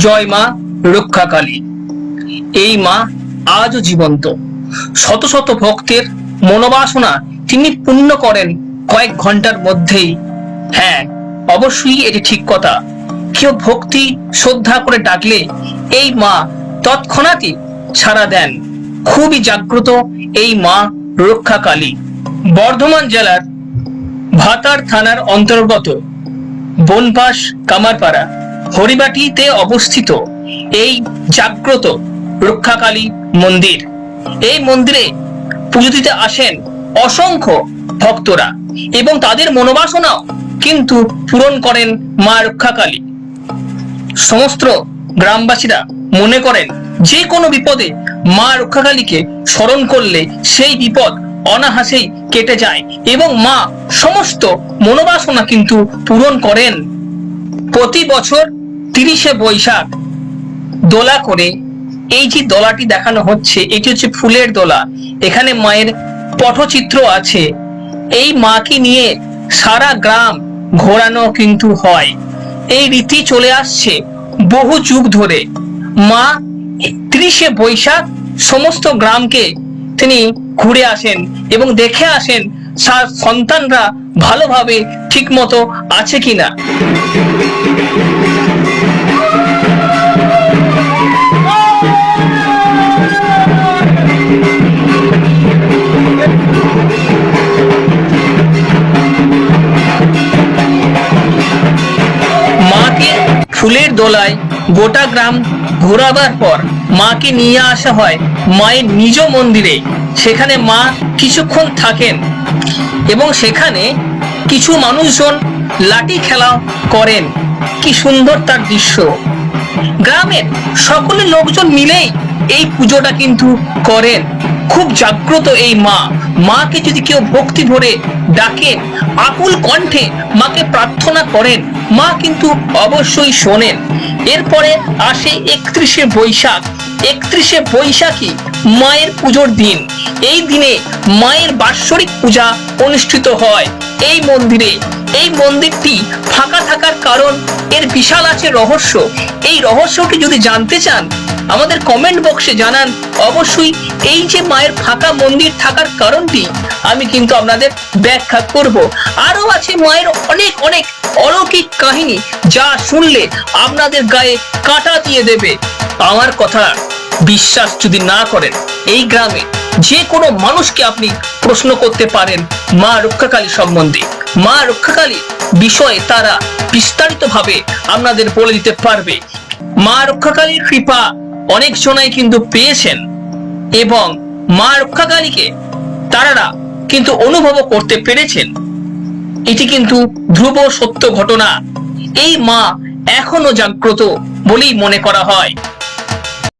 জয় মা রক্ষাকালী। এই মা আজও জীবন্ত। শত শত ভক্তের মনোবাসনা তিনি পূর্ণ করেন কয়েক ঘন্টার মধ্যেই। হ্যাঁ, অবশ্যই এটি ঠিক কথা। কেউ ভক্তি শ্রদ্ধা করে ডাকলে এই মা তৎক্ষণাৎই সাড়া দেন। খুবই জাগ্রত এই মা রক্ষাকালী। বর্ধমান জেলার ভাতার থানার অন্তর্গত বনপাস কামারপাড়া হরিবাটিতে অবস্থিত এই জাগ্রত রক্ষাকালী মন্দির। এই মন্দিরে পুজো দিতে আসেন অসংখ্য ভক্তরা এবং তাদের মনোবাসনাও কিন্তু পূরণ করেন মা রক্ষাকালী। সমস্ত গ্রামবাসীরা মনে করেন যে কোনো বিপদে মা রক্ষাকালীকে স্মরণ করলে সেই বিপদ অনায়াসেই কেটে যায় এবং মা সমস্ত মনোবাসনা কিন্তু পূরণ করেন। প্রতি বছর 30শে বৈশাখ দোলা করে, এই যে দোলাটি দেখানো হচ্ছে এটি হচ্ছে ফুলের দোলা। এখানে মায়ের পটচিত্র আছে। এই মাকে নিয়ে সারা গ্রাম ঘোরানো কিন্তু হয়। এই রীতি চলে আসছে বহু যুগ ধরে। মা 30শে বৈশাখ সমস্ত গ্রামকে তিনি ঘুরে আসেন এবং দেখে আসেন সন্তানরা ভালোভাবে ঠিক মতো আছে কিনা। মাকে ফুলের দোলায় গোটা গ্রাম ঘোরাবার পর মাকে নিয়ে আসা হয় মায়ের নিজ মন্দিরে। সেখানে মা কিছুক্ষণ থাকেন এবং সেখানে কিছু মানুষজন লাঠি খেলা করেন। কি সুন্দর তার দৃশ্য। গ্রামের সকলে লোকজন মিলেই এই পুজোটা কিন্তু করেন। খুব জাগ্রত এই মা। মাকে যদি কেউ ভক্তি ভরে ডাকেন, আকুল কণ্ঠে মাকে প্রার্থনা করেন, মা কিন্তু অবশ্যই শোনেন। এরপরে আসে 31শে বৈশাখ। 31শে বৈশাখী মায়ের পুজোর দিন। এই দিনে মায়ের বাৎসরিক পূজা অনুষ্ঠিত হয় এই মন্দিরে। এই মন্দিরটি ফাঁকা থাকার কারণ এর বিশাল আছে রহস্য। এই রহস্যটি যদি জানতে চান আমাদের কমেন্ট বক্সে জানান। অবশ্যই এই যে মায়ের ফাঁকা মন্দির থাকার কারণটি আমি কিন্তু আপনাদের ব্যাখ্যা করব। আরো আছে মায়ের অনেক অনেক অলৌকিক কাহিনী, যা শুনলে আপনাদের গায়ে কাঁটা দিয়ে দেবে। আমার কথা বিশ্বাস যদি না করেন, এই গ্রামে যে কোনো মানুষকে আপনি প্রশ্ন করতে পারেন মা রক্ষাকালী সম্বন্ধে। মা রক্ষাকালী বিষয়ে তারা বিস্তারিতভাবে আপনাদের বলে দিতে পারবে। মা রক্ষাকালীর কৃপা অনেক জনাই কিন্তু পেয়েছেন এবং মা রক্ষাকালীকে তারা কিন্তু অনুভব করতে পেরেছেন। এটি কিন্তু ধ্রুব সত্য ঘটনা। এই মা এখনো জাগ্রত বলেই মনে করা হয়।